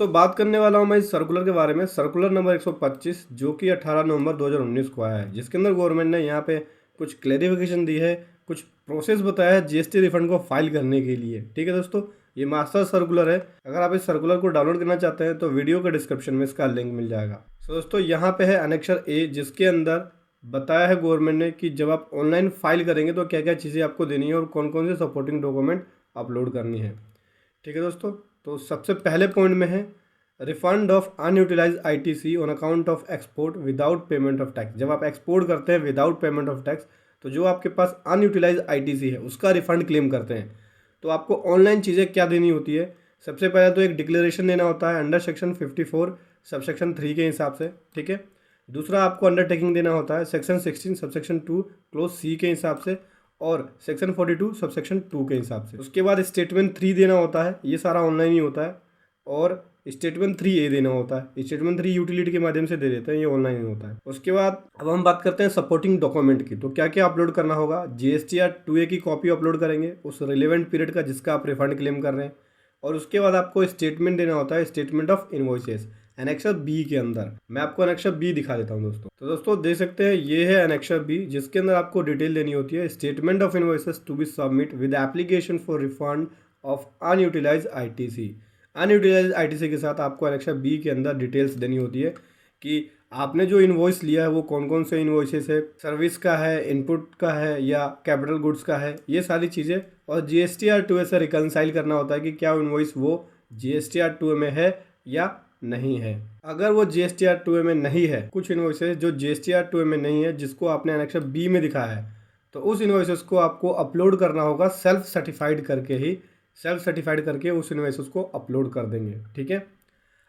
तो बात करने वाला हूँ मैं इस सर्कुलर के बारे में, सर्कुलर नंबर 125 जो कि 18 नवंबर 2019 को आया है, जिसके अंदर गवर्नमेंट ने यहाँ पे कुछ क्लेरिफिकेशन दी है, कुछ प्रोसेस बताया है जीएसटी रिफंड को फाइल करने के लिए। ठीक है दोस्तों, ये मास्टर सर्कुलर है। अगर आप इस सर्कुलर को डाउनलोड करना चाहते हैं तो वीडियो के डिस्क्रिप्शन में इसका लिंक मिल जाएगा। तो दोस्तों यहाँ पे है अनेक्शर ए, जिसके अंदर बताया है गवर्नमेंट ने कि जब आप ऑनलाइन फाइल करेंगे तो क्या क्या चीज़ें आपको देनी है और कौन कौन से सपोर्टिंग डॉक्यूमेंट अपलोड करनी है। ठीक है दोस्तों, तो सबसे पहले पॉइंट में है refund of unutilise ITC on account of export without payment of tax. जब आप एक्सपोर्ट करते हैं विदाउट पेमेंट ऑफ टैक्स, तो जो आपके पास अनयूटिलाइज आईटीसी है उसका रिफंड क्लेम करते हैं, तो आपको ऑनलाइन चीज़ें क्या देनी होती है। सबसे पहले तो एक डिक्लेरेशन देना होता है अंडर सेक्शन 54 सबसेक्शन 3 के हिसाब से। ठीक है, दूसरा आपको अंडरटेकिंग देना होता है सेक्शन 16 सबसेक्शन 2 क्लोज सी के हिसाब से और सेक्शन 42 सबसेक्शन 2 के हिसाब से। उसके बाद स्टेटमेंट 3 देना होता है, ये सारा ऑनलाइन ही होता है। और स्टेटमेंट 3A देना होता है, स्टेटमेंट 3 यूटिलिटी के माध्यम से दे देते हैं, ये ऑनलाइन ही होता है। उसके बाद अब हम बात करते हैं सपोर्टिंग डॉक्यूमेंट की। तो क्या क्या अपलोड करना होगा, जीएसटीआर 2A की कॉपी अपलोड करेंगे उस रिलेवेंट पीरियड का जिसका आप रिफंड क्लेम कर रहे हैं। और उसके बाद आपको स्टेटमेंट देना होता है, statement of invoices annexure B के अंदर। मैं आपको एनेक्सर बी दिखा देता हूं दोस्तों। तो दोस्तों देख सकते हैं ये है एनेक्सर बी, जिसके अंदर आपको डिटेल देनी होती है, statement of invoices to be submit with application for refund of unutilise ITC. Unutilise ITC के साथ आपको एनेक्सर बी के अंदर डिटेल्स देनी होती है कि आपने जो इनवॉइस लिया है वो कौन कौन से इनवॉइसेस है, सर्विस का है, इनपुट का है या कैपिटल गुड्स का है, ये सारी चीज़ें। और जीएसटीआर 2A से रिकनसाइल करना होता है कि क्या इनवॉइस वो जीएसटीआर 2A में है या नहीं है। अगर वो जीएसटीआर 2A में नहीं है, कुछ इनवॉइसेस जो जीएसटीआर 2A में नहीं है जिसको आपने एनेक्सर बी में दिखाया है, तो उस इनवॉइसेस को आपको अपलोड करना होगा सेल्फ सर्टिफाइड करके ही। सेल्फ सर्टिफाइड करके उस इनवॉइसेस को अपलोड कर देंगे। ठीक है,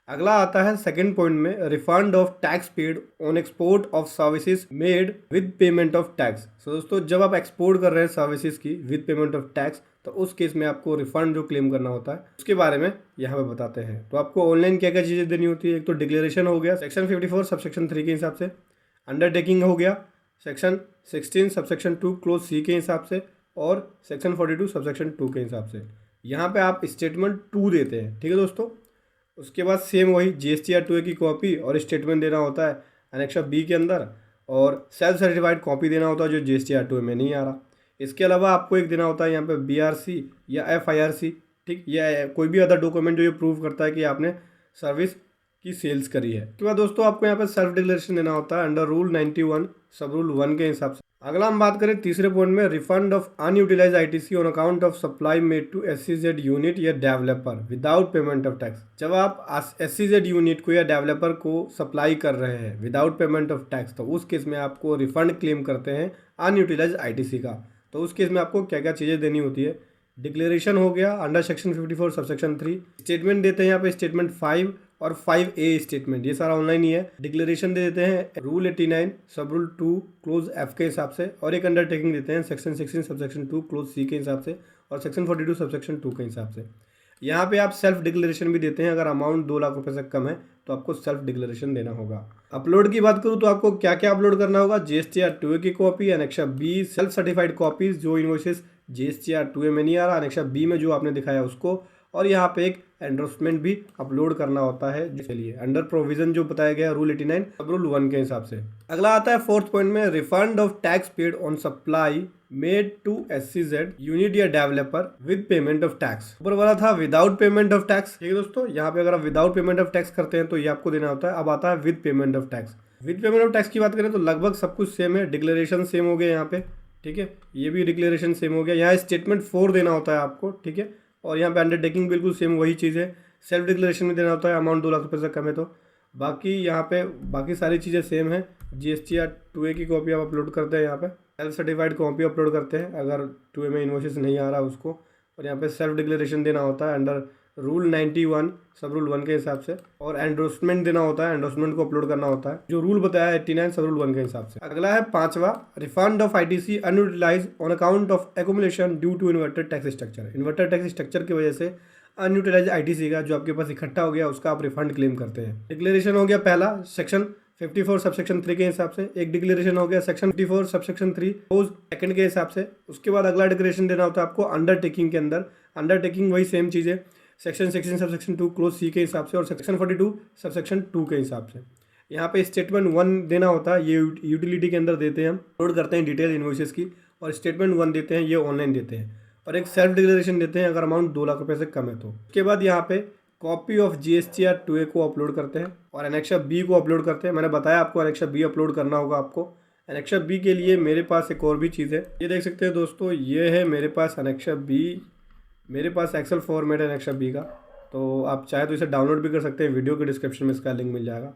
अगला आता है सेकंड पॉइंट में refund of tax paid on export of services made with payment of tax. So दोस्तों जब आप एक्सपोर्ट कर रहे हैं सर्विसेज की विद पेमेंट ऑफ टैक्स, तो उस केस में आपको रिफंड जो क्लेम करना होता है उसके बारे में यहाँ पे बताते हैं। तो आपको ऑनलाइन क्या क्या चीज़ें देनी होती है, एक तो डिक्लेरेशन हो गया सेक्शन 54 सबसेक्शन 3 के हिसाब से, अंडरटेकिंग हो गया सेक्शन 16 सबसेक्शन 2 क्लोज सी के हिसाब से और सेक्शन 42 सबसेक्शन 2 के हिसाब से। यहाँ पे आप स्टेटमेंट 2 देते हैं। ठीक है दोस्तों, उसके बाद सेम वही जीएसटीआर 2A की कॉपी और स्टेटमेंट देना होता है एनेक्सर बी के अंदर, और सेल्फ सर्टिफाइड कॉपी देना होता है जो जीएसटीआर 2A में नहीं आ रहा। इसके अलावा आपको एक देना होता है यहाँ पे BRC या FIRC, ठीक, या कोई भी अदर डॉक्यूमेंट जो ये प्रूव करता है कि आपने सर्विस की सेल्स करी है। उसके बाद दोस्तों आपको यहाँ पे सेल्फ डिक्लेरेशन देना होता है अंडर रूल 91 सब रूल 1 के हिसाब से। अगला हम बात करें तीसरे पॉइंट में refund of unutilise ITC on account of supply made to SEZ unit या developer without payment of tax. जब आप SEZ यूनिट को या डेवलपर को सप्लाई कर रहे हैं विदाउट पेमेंट ऑफ टैक्स, तो उस केस में आपको रिफंड क्लेम करते हैं अनयूटिलाइज आईटीसी का। तो उस केस में आपको क्या क्या चीज़ें देनी होती है, डिक्लेरेशन हो गया अंडर सेक्शन 54 सबसेक्शन 3, स्टेटमेंट देते हैं यहाँ पे स्टेटमेंट 5 और 5A स्टेटमेंट, ये सारा ऑनलाइन ही है। डिक्लेरेशन दे देते हैं रूल 89 सब रूल 2 क्लोज F के हिसाब से, और एक अंडरटेकिंग देते हैं सेक्शन 16 सबसेक्शन 2 क्लोज C के हिसाब से और सेक्शन 42 सबसेक्शन 2 के हिसाब से। यहाँ पे आप सेल्फ डिक्लेरेशन भी देते हैं, अगर अमाउंट 2 लाख रुपए से कम है तो आपको सेल्फ डिक्लेरेशन देना होगा। अपलोड की बात करूँ तो आपको क्या क्या अपलोड करना होगा, जीएसटीआर 2A की copy, annexure be self certified copies जो इनवॉइसेस जीएसटीआर 2A में नहीं आ रहा, एनेक्सर बी में जो आपने दिखाया उसको, और यहाँ पे एक एंडोर्समेंट भी अपलोड करना होता है जिसके लिए अंडर प्रोविजन जो बताया गया रूल 89 सब रूल 1 के हिसाब से। अगला आता है फोर्थ पॉइंट में refund of tax paid on supply made to SEZ unit या developer with payment of tax. ऊपर वाला था विदाउट पेमेंट ऑफ टैक्स। ठीक है दोस्तों, यहाँ पे अगर आप विदाउट पेमेंट ऑफ टैक्स करते हैं तो ये आपको देना होता है। अब आता है with payment of tax. With payment of tax की बात करें तो लगभग सब कुछ सेम है, डिक्लेरेशन सेम हो गया यहाँ पे। ठीक है, ये भी डिक्लेरेशन सेम हो गया, यहाँ स्टेटमेंट 4 देना होता है आपको। ठीक है, और यहाँ पे अंडरटेकिंग बिल्कुल सेम वही चीज़ है, सेल्फ डिक्लेरेशन में देना होता है अमाउंट 2 लाख रुपये से कम है तो। बाकी यहाँ पे बाकी सारी चीज़ें सेम है। जीएसटीआर 2A की कॉपी आप अपलोड करते हैं, यहाँ पे सेल्फ सर्टिफाइड कॉपी अपलोड करते हैं अगर 2A में इन्वॉइसेस नहीं आ रहा उसको, और यहाँ पे सेल्फ डिक्लेरेशन देना होता है अंडर रूल 91 सब रूल 1 के हिसाब से, और एंडोर्समेंट देना होता है, एंडोर्समेंट को अपलोड करना होता है जो रूल बताया 89 सब रूल 1 के हिसाब से। अगला है पांचवा refund of ITC unutilise on account of accumulation due to inverted tax structure. Inverted tax structure की वजह से अनयूटिलाइज आईटीसी का जो आपके पास इकट्ठा हो गया उसका आप रिफंड क्लेम करते हैं। डिक्लेरेशन हो गया पहला सेक्शन 54 सबसेक्शन 3 के हिसाब से, एक डिक्लेरेशन हो गया सेक्शन 54 सबसेक्शन 3 क्लोज सेकंड के हिसाब से। उसके बाद अगला डिक्लेरेशन देना होता है आपको अंडरटेकिंग के अंदर। अंडरटेकिंग वही सेम चीज़ है, सेक्शन 16 सबसेक्शन 2 क्लोज सी के हिसाब से और सेक्शन 42 सबसेक्शन 2 के हिसाब से। यहाँ पे स्टेटमेंट 1 देना होता है, ये यूटिलिटी के अंदर देते हैं, हम अपलोड करते हैं डिटेल इन्वॉइसेस की, और स्टेटमेंट 1 देते हैं, ये ऑनलाइन देते हैं, और एक सेल्फ डिक्लेरेशन देते हैं अगर अमाउंट 2 लाख रुपये से कम है तो। उसके बाद यहाँ पे कॉपी ऑफ GSTR 2A को अपलोड करते हैं और एनेक्सा B को अपलोड करते हैं। मैंने बताया आपको एनेक्सा B अपलोड करना होगा आपको। एनेक्सा B के लिए मेरे पास एक और भी चीज़ है, ये देख सकते हैं दोस्तों, ये है मेरे पास एनेक्सा B, मेरे पास एक्सेल फॉर्मेट है एनेक्सा B का, तो आप चाहे तो इसे डाउनलोड भी कर सकते हैं, वीडियो के डिस्क्रिप्शन में इसका लिंक मिल जाएगा,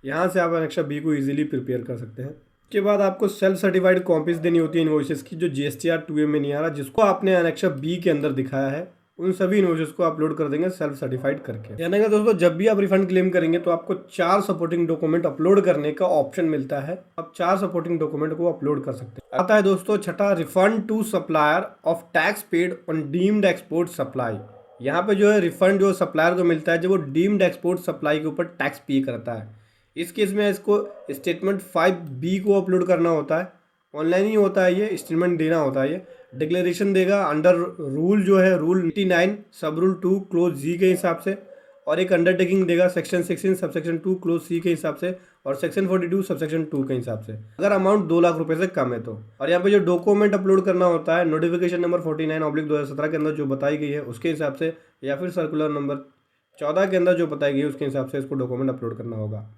यहाँ से आप एनेक्सा B को ईजिली प्रिपेयर कर सकते हैं। उसके बाद आपको सेल्फ सर्टिफाइड कॉपीज देनी होती है इनवॉइसेस की, जो GSTR 2A में नहीं आ रहा, जिसको आपने एनेक्सा B के अंदर दिखाया है, उन सभी इनवॉइसेस को अपलोड कर देंगे सेल्फ सर्टिफाइड करके। यानी कि दोस्तों जब भी आप रिफंड क्लेम करेंगे तो आपको 4 सपोर्टिंग डॉक्यूमेंट अपलोड करने का ऑप्शन मिलता है, आप 4 सपोर्टिंग डॉक्यूमेंट को अपलोड कर सकते हैं। आता है दोस्तों छठा, refund to supplier of tax paid on deemed export supply. यहाँ पे जो है रिफंड जो सप्लायर को मिलता है जब वो डीम्ड एक्सपोर्ट सप्लाई के ऊपर टैक्स पे करता है। इस केस में इसको स्टेटमेंट 5B को अपलोड करना होता है, ऑनलाइन ही होता है, ये स्टेटमेंट देना होता है, ये डिक्लेरेशन देगा अंडर रूल जो है रूल 89 सब रूल 2 क्लोज जी के हिसाब से, और एक अंडरटेकिंग देगा सेक्शन 16 सबसेक्शन 2 क्लोज सी के हिसाब से और सेक्शन 42 सबसेक्शन 2 के हिसाब से, अगर अमाउंट 2 लाख रुपए से कम है तो। और यहाँ पे जो डॉक्यूमेंट अपलोड करना होता है नोटिफिकेशन नंबर 49/2017 के अंदर जो बताई गई है उसके हिसाब से, या फिर सर्कुलर नंबर 14 के अंदर जो बताई गई है उसके हिसाब से इसको डॉक्यूमेंट अपलोड करना होगा।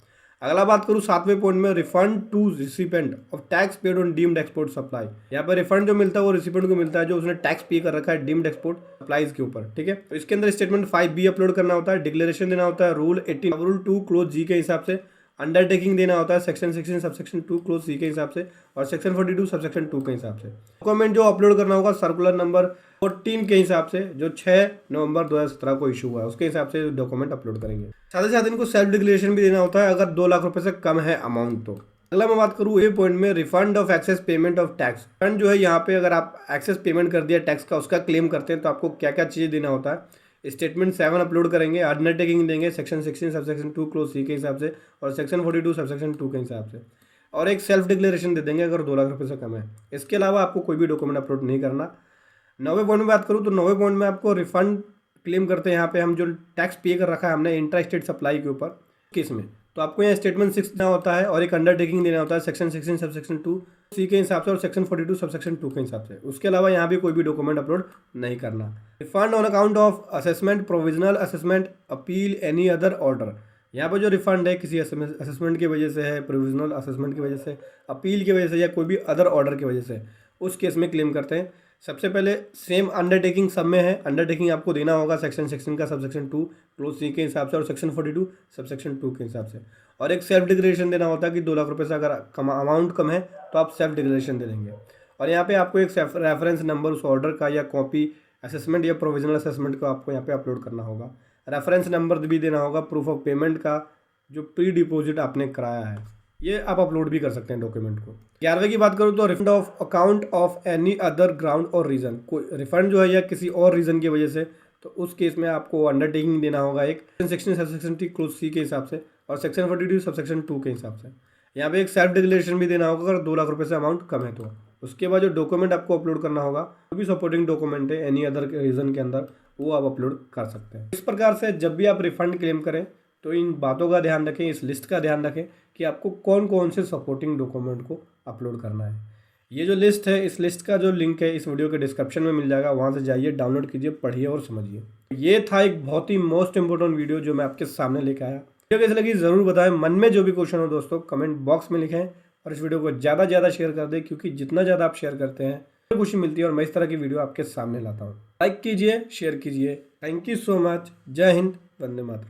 अगला बात करूँ 7वें पॉइंट में, refund to recipient of tax paid on deemed export supply. यहाँ पर रिफंड जो मिलता है वो रिसिपेंट को मिलता है जो उसने टैक्स पे कर रखा है डीम्ड एक्सपोर्ट सप्लाईज के ऊपर, ठीक है। तो इसके अंदर स्टेटमेंट 5B अपलोड करना होता है, डिक्लेरेशन देना होता है रूल 18 रूल 2 क्लोज जी के हिसाब से, अंडरटेकिंग देना होता है सेक्शन 16 सबसेक्शन 2 क्लोज सी के हिसाब से और सेक्शन 42 सबसेक्शन 2 के हिसाब से। डॉक्यूमेंट जो अपलोड करना होगा सर्कुलर नंबर 14 के हिसाब से जो 6 नवंबर 2017 को इशू हुआ है उसके हिसाब से डॉक्यूमेंट अपलोड करेंगे। साथ ही साथ इनको सेल्फ डिक्लेरेशन भी देना होता है अगर 2 लाख रुपए से कम है अमाउंट तो। अगला मैं बात करूँ ए पॉइंट में, refund of access payment of tax. Refund जो है यहाँ पे अगर आप एक्सेस पेमेंट कर दिया टैक्स का, उसका क्लेम करते हैं तो आपको क्या क्या चीज़ें देना होता है। स्टेटमेंट 7 अपलोड करेंगे, अंडरटेकिंग देंगे सेक्शन 16 सबसेक्शन 2 क्लोज सी के हिसाब से और सेक्शन 42 सबसेक्शन 2 के हिसाब से, और एक सेल्फ डिक्लेरेशन दे देंगे अगर 2 लाख रुपए से कम है। इसके अलावा आपको कोई भी डॉक्यूमेंट अपलोड नहीं करना। 9वें पॉइंट में बात करूँ तो 9वें पॉइंट में आपको रिफंड क्लेम करते हैं, यहाँ पे हम जो टैक्स पे कर रखा है हमने इंट्रा स्टेट सप्लाई के ऊपर केस में, तो आपको यहाँ स्टेटमेंट 6 देना होता है और एक अंडरटेकिंग देना होता है सेक्शन 16 सबसेक्शन 2 सी के हिसाब से और सेक्शन 42 सबसेक्शन 2 के हिसाब से। उसके अलावा यहाँ भी कोई भी डॉक्यूमेंट अपलोड नहीं करना। Refund on account of assessment, provisional assessment, appeal, any other order. यहाँ पर जो रिफंड है किसी असेसमेंट की वजह से है, प्रोविजनल असेसमेंट की वजह से, अपील की वजह से या कोई भी अदर ऑर्डर की वजह से, उस केस में क्लेम करते हैं। सबसे पहले सेम अंडरटेकिंग सब में है, अंडरटेकिंग आपको देना होगा सेक्शन 16 का सबसेक्शन 2 क्लोज सी के हिसाब से और सेक्शन 42 सबसेक्शन 2 के हिसाब से, और एक सेल्फ डिक्लेरेशन देना होता है कि 2 लाख रुपए से अगर अमाउंट कम है तो आप सेल्फ डिक्लेरेशन दे देंगे। और यहाँ पे आपको एक रेफरेंस नंबर उस ऑर्डर का या कॉपी असेसमेंट या प्रोविजनल असेसमेंट को आपको यहाँ पे अपलोड करना होगा। रेफरेंस नंबर भी देना होगा, प्रूफ ऑफ पेमेंट का जो प्री डिपॉजिट आपने कराया है ये आप अपलोड भी कर सकते हैं डॉक्यूमेंट को। 11वें की बात करूँ तो refund of account of any other ground और रीजन, कोई रिफंड जो है या किसी और रीजन की वजह से, तो उस केस में आपको अंडरटेकिंग देना होगा एक section subsection T close C के हिसाब से और सेक्शन 42 सबसेक्शन 2 के हिसाब से। यहाँ पे एक सेल्फ डिक्लेरेशन भी देना होगा अगर 2 लाख रुपए से अमाउंट कम है तो। उसके बाद जो डॉक्यूमेंट आपको अपलोड करना होगा जो भी सपोर्टिंग डॉक्यूमेंट है एनी अदर रीजन के अंदर वो आप अपलोड कर सकते हैं। इस प्रकार से जब भी आप रिफंड क्लेम करें तो इन बातों का ध्यान रखें, इस लिस्ट का ध्यान रखें कि आपको कौन कौन से सपोर्टिंग डॉक्यूमेंट को अपलोड करना है। ये जो लिस्ट है, इस लिस्ट का जो लिंक है इस वीडियो के डिस्क्रिप्शन में मिल जाएगा, वहाँ से जाइए, डाउनलोड कीजिए, पढ़िए और समझिए। ये था एक बहुत ही मोस्ट इंपॉर्टेंट वीडियो जो मैं आपके सामने लेकर आया। वीडियो कैसी लगी ज़रूर बताएं, मन में जो भी क्वेश्चन हो दोस्तों कमेंट बॉक्स में लिखें और इस वीडियो को ज़्यादा से ज़्यादा शेयर कर दें, क्योंकि जितना ज़्यादा आप शेयर करते हैं खुशी मिलती है और मैं इस तरह की वीडियो आपके सामने लाता हूँ। लाइक कीजिए, शेयर कीजिए। Thank you so much. जय हिंद, वंदे मातरम।